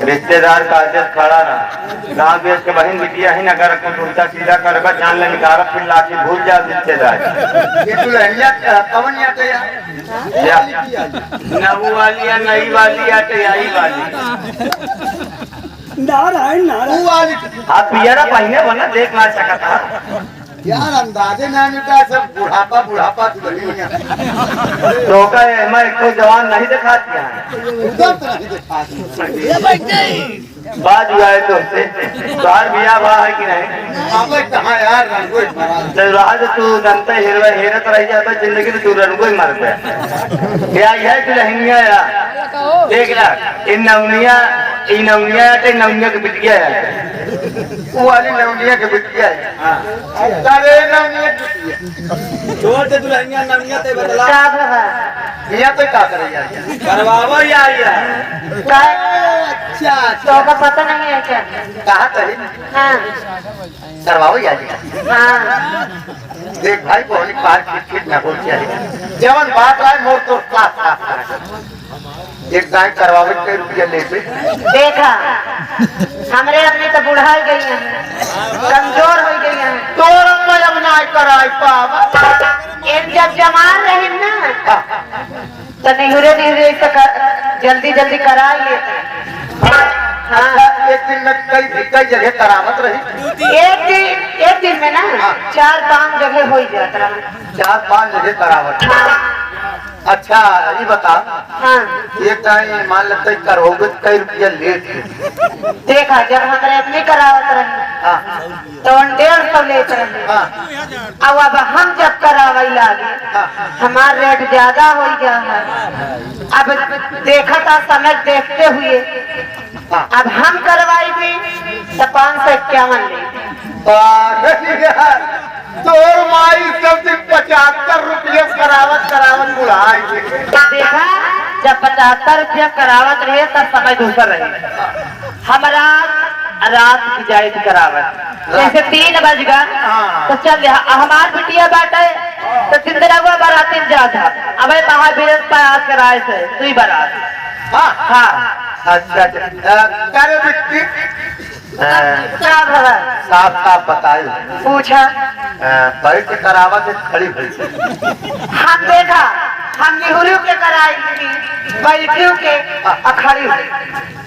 रिश्तेदार का आदेश खड़ा ना गाँव देश के बहन बिटिया ही अगर कुछ उल्टा सीधा कर जान ले निकाल फिर लाठी भूल जा रिश्तेदार ये दुल्हनिया कवन या तो या नऊ वाली या नई वाली या टयाई वाली नारायण नारायण वाली आप पियरा पहने बना देख ना सकता यार अंदाजे नाम का सब बुढ़ापा बुढ़ापा दुल्हनिया तो कहे मैं कोई जवान नहीं दिखाती है उधर तो नहीं दिखाती ये बैठे बात हुआ है तुमसे बाहर बिया हुआ है कि नहीं अबे कहाँ यार रंगोई तो राज तू जनता हिरवा हेरत रह जाता जिंदगी में तू रंगो ही मर गया क्या है कि लहंगिया या देख ला इन नवनिया या नवनिया की बिटिया है वो वाली नवनिया के बिटिया है अरे नवनिया छोड़ दे दुल्हनिया नवनिया ते बदला मियां तो क्या करे यार करवावा या अच्छा तो का पता नहीं है क्या? कहा करे हाँ करवाओ यार हाँ देख भाई कोहनी पार किट ना हो चाहिए जवन बात आए मोर तो साफ एक गाय करवावे के रुपया लेते देखा हमरे अपने तो बुढ़ा गई हैं कमजोर हो गई हैं तो मैं अब ना कराई पावा एक जब जमान रहे ना तो निहुरे तो जल्दी जल्दी कराइए अच्छा एक दिन में कई जगह करावत रही एक दिन में ना 4-5 जगह हो जाता है 4-5 जगह करावत अच्छा ये बता हाँ एक गाय मान लेते करोगे कई रुपया लेट देखा जब हमरे अपने करावत रहे तो 150 लेते रहे अब हम जब करावे लागे हमार रेट ज्यादा हो गया है अब देखा था समय देखते हुए अब हम करवाई भी तो 551 ले तो माई सब दिन 75 रुपये करावत बुढ़ाई देखा जब 75 रुपया करावत रहे तब समय दूसर रहे हमारा रात की जायज करावत जैसे 3 बज गया तो चल हमार बिटिया बैठे तो सिंदरवा बाराती जा था अब महावीर प्रयास कराए से सुई बारात हाँ अच्छा करे बिट्टी साफ साफ बताए पूछा बैठ करावत खड़ी भई हम देखा हम निहुरियों के कराई बैठियों के अखड़ी हुई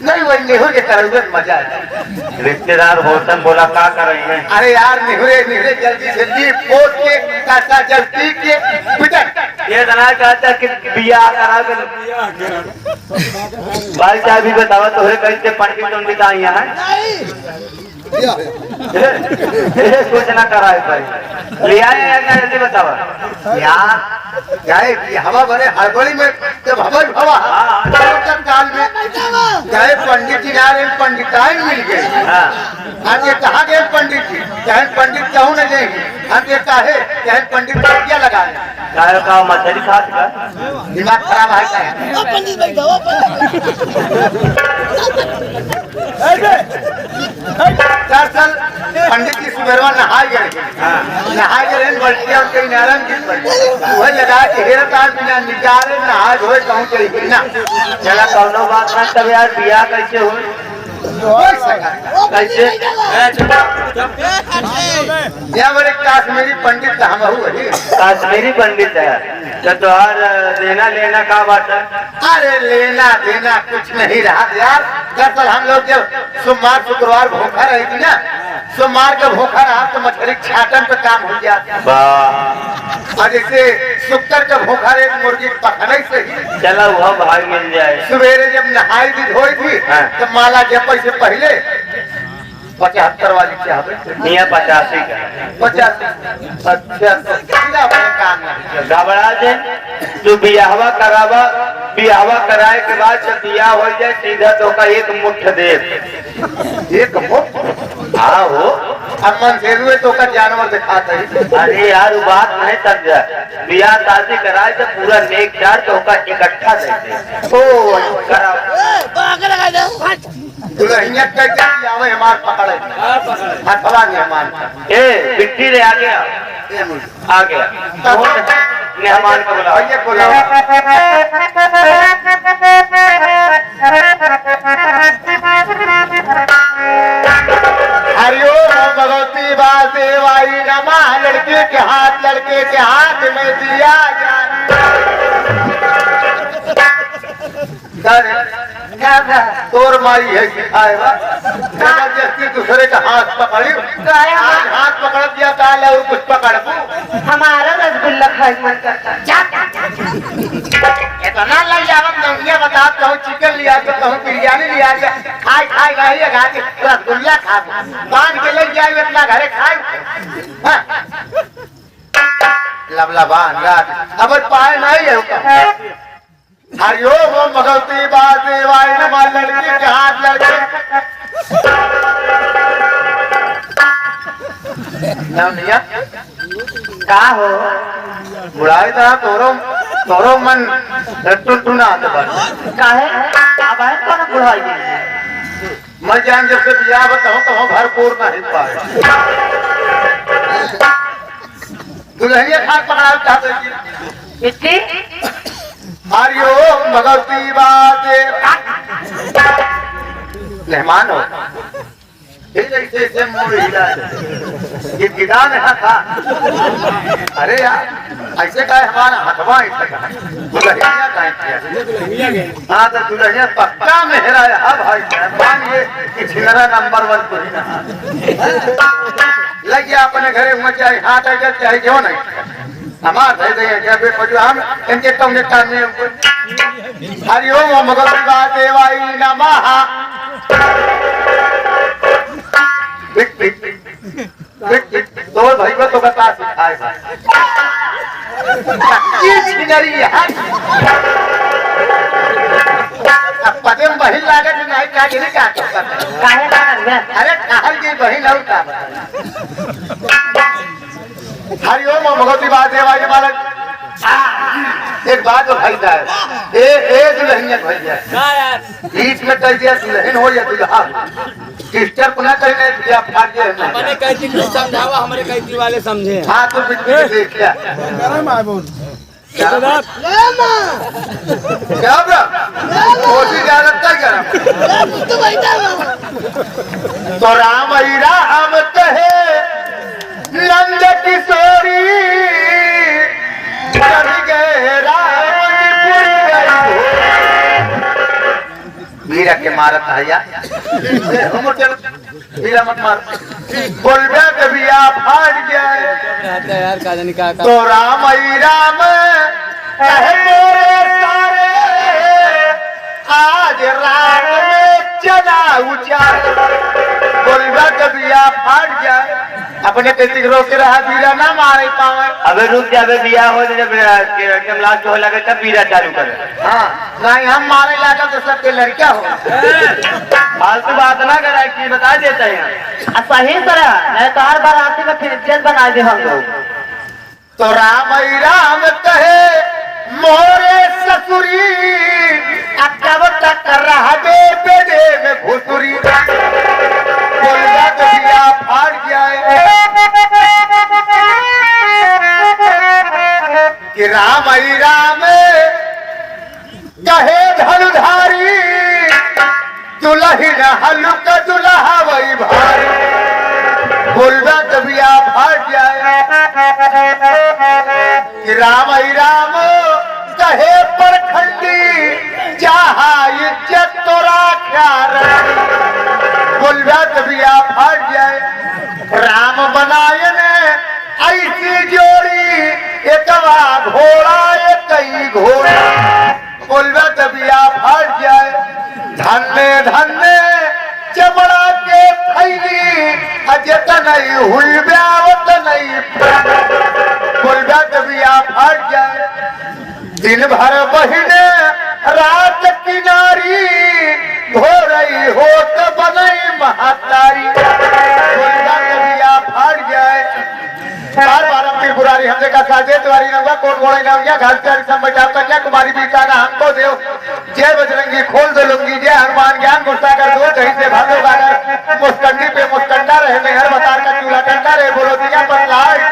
नहीं वही निहुर के करोगे मजा है रिश्तेदार होतन बोला क्या कर रही है अरे यार निहुरे जल्दी जल्दी पोत के काटा जल्दी के बिटर ये जना कहता कि बिया करा कर भाई साहब भी बतावा तोहरे कैसे पंडित आई है कुछ ना करा है भाई ले आए जल्दी बतावा यार हवा भरे हड़बड़ी में जब हवा काल में चाहे पंडित जी आ रहे पंडिताइन मिल गए हम ये कहा गए पंडित जी चाहे पंडित कहूँ न जाएंगे हम ये कहे चाहे पंडित क्या लगा का मछली खा दिमाग खराब है पंडित बैठा दरअसल पंडित जी सुबेरवा नहाए गए बल्टिया और कई नारायण जी वह लगा के हेरा तार बिना निकाले नहा धोए कहूँ चाहिए ना चला कौनो बात ना तब यार बिया कैसे हुई कैसे यह बड़े काश्मीरी पंडित हम कश्मीरी पंडित है तो तुहार देना लेना का बात है अरे लेना देना कुछ नहीं रहा यार दरअसल हम लोग जब सोमवार शुक्रवार भूखा रही थी ना सोमवार का भूखा रहा तो मछली छाटन पे काम हो गया और जैसे शुक्र का भूखा रहे मुर्गी पकड़े से ही चला हुआ भाई मिल जाए सवेरे जब नहाई भी धोई थी तो माला जपे से पहले 75 वाली चाहते 85 का 50 अच्छा घबरा जाए तू बियाहवा कराए के बाद जब बियाह हो जाए सीधा तो का एक मुठ दे एक मुठ हाँ हो अब मन से हुए तो का जानवर दिखाते ही अरे यार बात नहीं तक जाए बियाह शादी कराए तो पूरा नेक चार तो का इकट्ठा देते ओ करा दुल्हनिया कैसे आवे हमार पकड़े हथवा ने हमार ए बिट्टी रे आ गया मेहमान को बुलाओ ये बुलाओ हाथ लड़के के हाथ में दिया जाए। तोर माई है सिखाए जबरदस्ती दूसरे का हाथ पकड़ी, आज हाथ पकड़ दिया काल और कुछ पकड़ हमारा रसगुल्ला खाए मन करता। इतना लग जावत नौनिया बता, कहूँ चिकन लिया के कहूँ बिरयानी लिया के खाए खाए गए रसगुल्ला खा बांध के ले जाए अपना घरे खाए। लबलबान रात अब पाए नहीं है हरिओम भगवती बाते वाई नमा लड़के के हाथ लड़के नौनिया का हो बुढ़ाई था तोरो मन टुनटुना काहे अब है कौन बुढ़ाई मैं जान जब से बियाह बताऊं तो भरपूर नहीं पाए दुल्हनिया खान पकड़ा चाहते मिट्टी हरिओम भगवती बाते मेहमान हो ऐसे मोड़ हिला ये गिदान है था। अरे यार ऐसे का हमारा हथवा दुल्हनिया का हाँ तो दुल्हनिया पक्का मेहरा है। अब भाई मान ये कि छिंगरा नंबर 1 को ही ना लग गया अपने घरे में चाहे हाथ आ जाए चाहे जो नहीं हमार दे दे क्या बे पजो हम इनके तुमने काम में हरिओम भगवती वादेवाई नमः तो भाई को तो बता सिखाए ये छिनरी है अब पदम बहिन लागत नहीं का गिरी का काहे ना अरे कहल की बहिन और का हरिओम भगवती वादेवाई मालक एक बात तो भाई जाए ए दुल्हनिया भाई जाए बीच में कह दिया दुल्हन हो या दुल्हा सिस्टर पुनः कहने दिया फाड़ दिया अपने कहती समझावा हमारे कहती वाले समझे। हाँ तो बीच में देख लिया क्या ब्रा कोशिश ज्यादा करा तो राम ही राम कहे नंद किशोरी मीरा के मारत भैया मीरा मत मार बोलबे कभी आप फाड़ जाए यार का जानी का तो राम ही राम कहे मोरे सारे आज रात में चना उचार बोलबे कभी आप फाड़ जाए अपने कैसे रोक रहा बीरा ना मारे पावे। अबे रुक जा बे बिया हो जब लास्ट हो लगे तब बीरा चालू करे। हाँ नहीं हम मारे लागा तो सबके लड़का हो फालतू बात ना करा कि बता देते हैं सही तरह मैं तो हर बार आती में फिर इज्जत बना दे हम लोग। तो राम ही राम कहे मोरे ससुरी कब तक कर रहा दे बेटे में घुसुरी बोलना तो बिया फाड़ जाए कि राम ही राम कहे धनुधारी दुल्हन हल्लुक दुल्हा वही भारी बोलना तो बिया फाड़ जाए कि राम ही राम कहे परखंडी जहा इज्जत तोरा ख्याल बोलना तो बिया फाड़ जाए राम बनाए ने ऐसी जोड़ी एक घोड़ा एक घोड़ा बोलना तो बिया फाड़ जाए धन्य धन्य चमड़ा के थैली अजत नहीं हुई ब्यावत नहीं बोलना तो बिया फाड़ जाए दिन भर बहिने रात किनारी धो रही हो तो बनई महातारी बोलना तो बिया फाड़ जाए बार बार अपनी बुरारी हमने का साजे तुम्हारी नंगा कोट घोड़े नंगा घास चारी सब बचाव कन्या कुमारी बीकाना हमको देव जय बजरंगी खोल दो लुंगी जय हनुमान ज्ञान गुस्सा कर दो कहीं से भागो बागर मुस्कंडी पे मुस्कंडा रहे मेहर बतार का चूल्हा ठंडा रहे बोलो दिया पर लाइट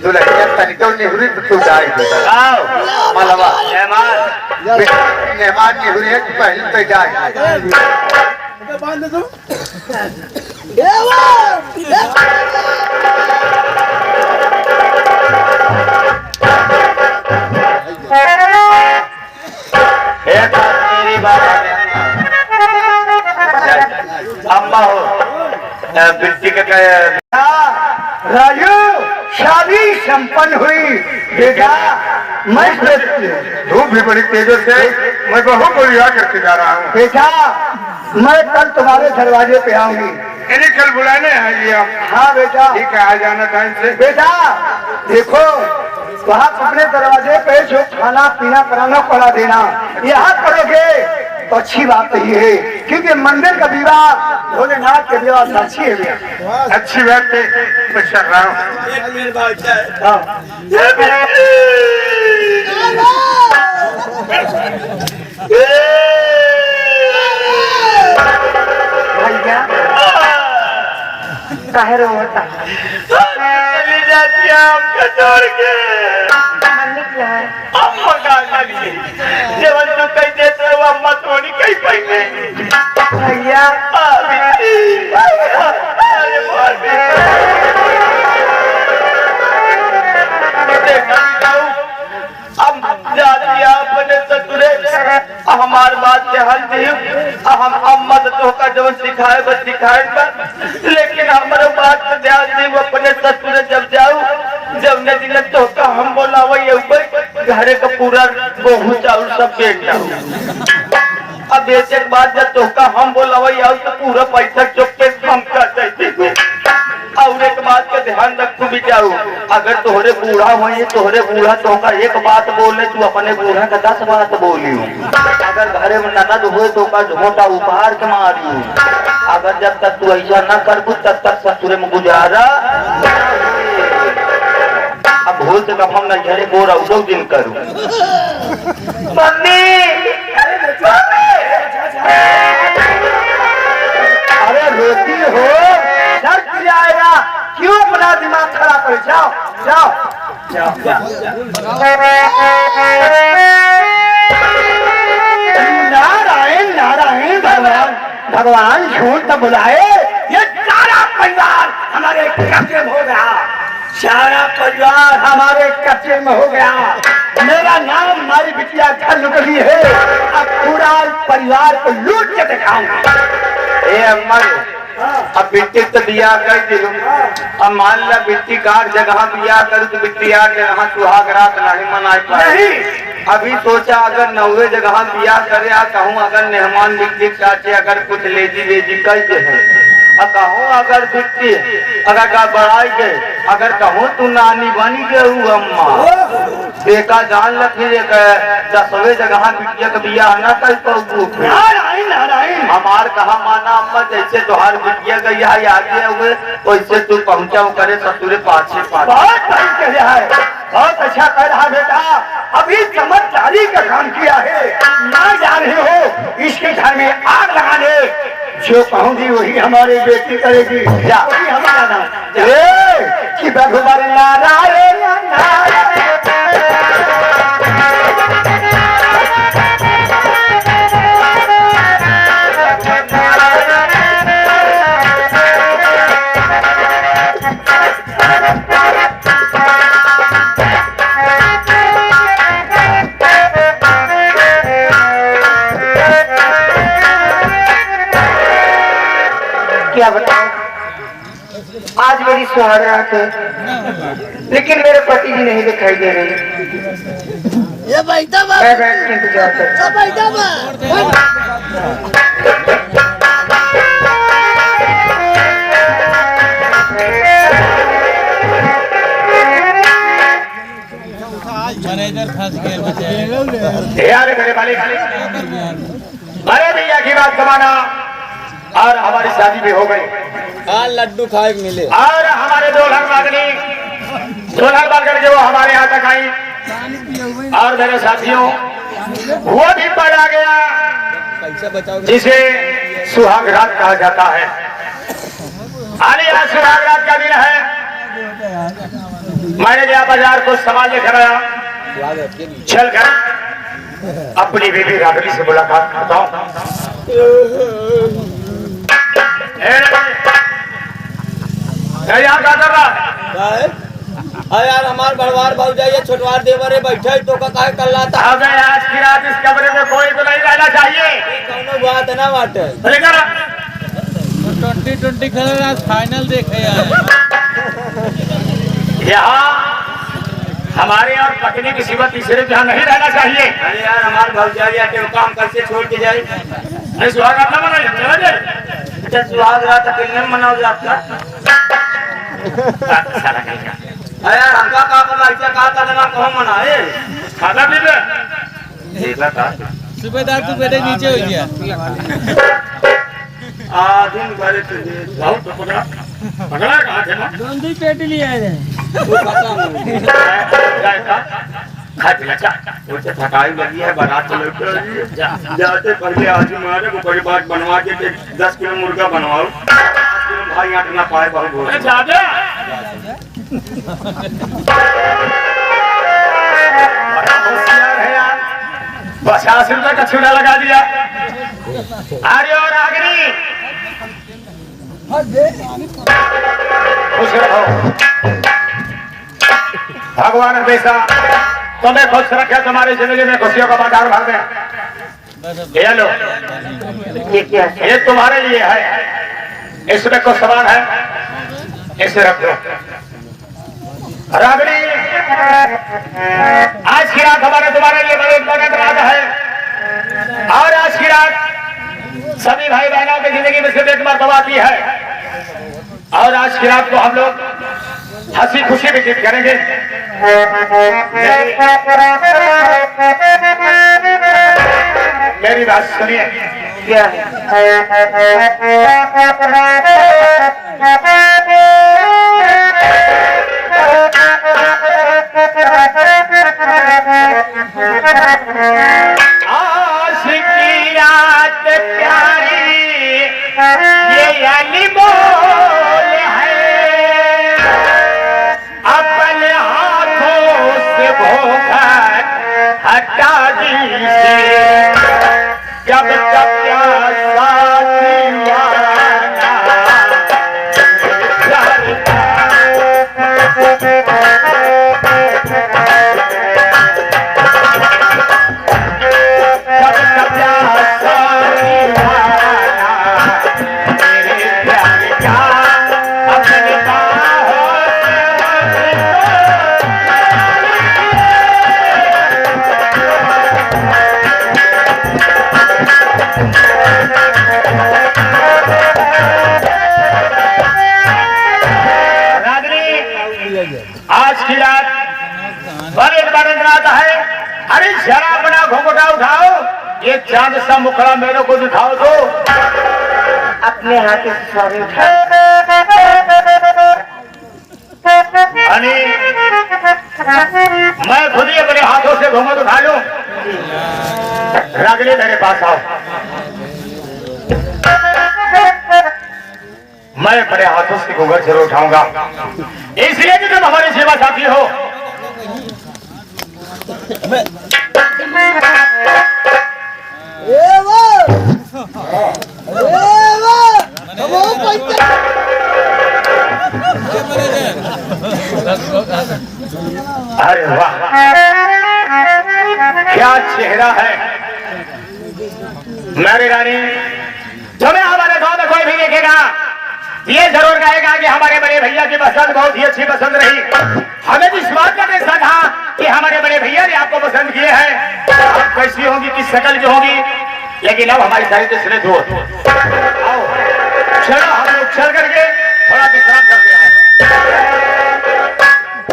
दुल्हनिया तनिको नेहुरी तू जाए आओ मलवा मेहमान मेहमान नेहुरी पहले पे जाए मेरी बात अम्मा हो बिट्टी के राजू शादी संपन्न हुई बेटा मैं धूप भी बड़ी तेजों से मैं बहू को लिया करके जा रहा हूँ बेटा मैं कल तुम्हारे दरवाजे पे आऊंगी इन्हें कल बुलाने आइए आप हाँ बेटा ठीक है आ जाना टाइम से बेटा देखो वहाँ अपने दरवाजे पे जो खाना पीना कराना पड़ा देना यहाँ करोगे तो अच्छी बात नहीं है क्योंकि मंदिर का विवाह भोलेनाथ के विवाह से अच्छी है अच्छी बात है मैं चल रहा काहे होता चली जाती है हमको छोड़ के निकला है अम्मा का लिए जब तू कही देते हो अम्मा थोड़ी कही पहले भैया अरे बोल जाती अपने ससुरे हमार बात से हल दी हम अम्मा तो का जब सिखाए बस सिखाए लेकिन हमारे बात पे ध्यान दी अपने ससुरे जब जाऊँ जब न दिन तो का हम बोला वही ऊपर घरे का पूरा गेहूं चावल सब बेच जाऊँ अब बेचे के बाद जब तो का हम बोला वही आओ तो पूरा पैसा चुप के हम कर देते और एक बात का ध्यान रख तू भी जाऊ अगर तोहरे बूढ़ा हुए तोहरे बूढ़ा तो का एक बात बोले तू अपने बूढ़ा का 10 बात बोली अगर घरे में ननद हुए तो का झोटा उपहार के मारी अगर जब तक तू ऐसा न कर तब तक ससुरे में गुजारा अब भूल से कब हम न घरे बोरा उदो दिन करूँ मम्मी अरे रोटी हो शर्त आएगा क्यों अपना दिमाग खराब कर जाओ जाओ नारायण नारायण भगवान भगवान झूठ तो बुलाए ये सारा परिवार हमारे कब्जे में हो गया सारा परिवार हमारे कब्जे में हो गया मेरा नाम हमारी बिटिया घर निकली है अब पूरा परिवार को लूट के दिखाऊंगा ए अम्मा अब बिट्टी तो बिया कर दिलू अब मान ला बिट्टी कार जगह बिया करूँ तो बिट्टी आ जगह सुहाग रात नहीं मनाई पाए अभी सोचा अगर 9वें जगह बिया करे कहूँ अगर मेहमान बिट्टी चाचे अगर कुछ लेजी वेजी कर दे कहूँ अगर बिट्टी अगर का बढ़ाई के अगर कहूँ तू नानी बनी गई अम्मा देखा जान लखी 10वें जगह बिटिया का बिया न कर पाऊ हमार कहा माना अम्मा जैसे तुहार बिटिया का यहाँ आगे हुए वैसे तू पहुँचाओ करे ससुरे पाछे बहुत सही कह रहा है बहुत अच्छा कह रहा बेटा अभी चमत्कारी का काम किया है ना जा रहे हो इसके घर में आग लगाने जो कहूँगी वही हमारी बेटी करेगी वही हमारा नाम कि भगवान नारायण क्या बताऊं आज मेरी सुहाग रात है लेकिन मेरे पति जी नहीं दिखाई दे रहे ये बैठा बा मैं बैठ के इंतजार करता ये बैठा बा मैनेजर फंस गए यार मेरे मालिक अरे भैया की बात कमाना और हमारी शादी भी हो गई हाँ लड्डू खाए के मिले और हमारे दोलहर बागनी जो हमारे यहाँ तक आई और मेरे साथियों वो भी पढ़ा गया पैसा बचाओ जिसे सुहाग रात कहा जाता है आज सुहाग रात का दिन है मैंने गया बाजार कुछ सामान लेकर आया, चल कर अपनी बीबी रागनी से मुलाकात करता हूँ। यार क्या कर रहा है? अरे यार हमार बड़वार भाव जाइए छोटवार देवरे बैठे तो का काहे कर लाता। अबे आज की रात इस कमरे में कोई तो नहीं रहना चाहिए। कौनो बात ना बाटे। अरे कर 2020 खेल आज फाइनल देखे यार। यहाँ हमारे और पत्नी की सिवा तीसरे जहाँ नहीं रहना चाहिए। अरे यार हमार भाव जाइए के काम कैसे छोड़ के जाए। अरे सुहाग रात ना मनाइए, चला जाए। अच्छा सुहाग रात अकेले मनाओ जाता। साला नहीं क्या? अरे यार हमका का पता ऐसा का करना कौन मनाए। खाना पीना देखा था। सूबेदार तू बेटे नीचे हो गया। दिन भरे तुझे बहुत तो पकड़ा कहाँ थे ना? गंदी पेट लिया है। खा दिया चा। मुझे थकाई लगी है, बारात चलो जाते पहले आज ही मारे को बड़ी बात बनवा के 10 किलो मुर्गा बनवाओ। भाई आट ना पाए बहुत बोल। अरे जादे बड़ा होशियार है यार। 50 रुपए का छुरा लगा दिया। अरे और आगरी खुश रहो। भगवान हमेशा तुम्हें खुश रखे, तुम्हारी जिंदगी में खुशियों का बाजार भर दे। ये लो, ये क्या है? ये तुम्हारे लिए है। इसमें कुछ सामान है, इसे रख दो। रागड़ी आज की रात हमारे तुम्हारे लिए बड़ी इम्पोर्टेंट रात है। और आज की रात सभी भाई बहनों की जिंदगी में सिर्फ एक मर्तबा आती है। और आज की रात को हम लोग हंसी खुशी व्यतीत करेंगे। मेरी बात सुनिए। क्या आज की रात प्यारी ये अली बोल है, अपने हाथों से भोग हटा दीजिए। जब तक प्यासा आज की रात बड़े बड़े रात है। अरे जरा अपना घूंघटा उठाओ, ये चांद सा मुखड़ा मेरे को दिखाओ तो। अपने हाथ से सॉरी उठा। मैं खुद ही अपने हाथों से घूंघट उठा लूं। रागनी मेरे पास आओ। मैं अपने हाथों से घूंघट जरूर उठाऊंगा, इसलिए कि तुम हमारी सेवा साथी हो। अरे वाह, क्या चेहरा है मेरी रानी। तुम्हें हमारे गांव में कोई भी देखेगा ये जरूर कहेगा कि हमारे बड़े भैया की पसंद बहुत ही अच्छी पसंद रही। हमें भी इस बात का टेंशन था कि हमारे बड़े भैया ने आपको पसंद किए हैं। आप कैसी होंगी, किस शक्ल की होंगी, लेकिन अब हमारी सारी तस्वीरें दूर। आओ चलो हम लोग चल करके थोड़ा विश्राम करते हैं।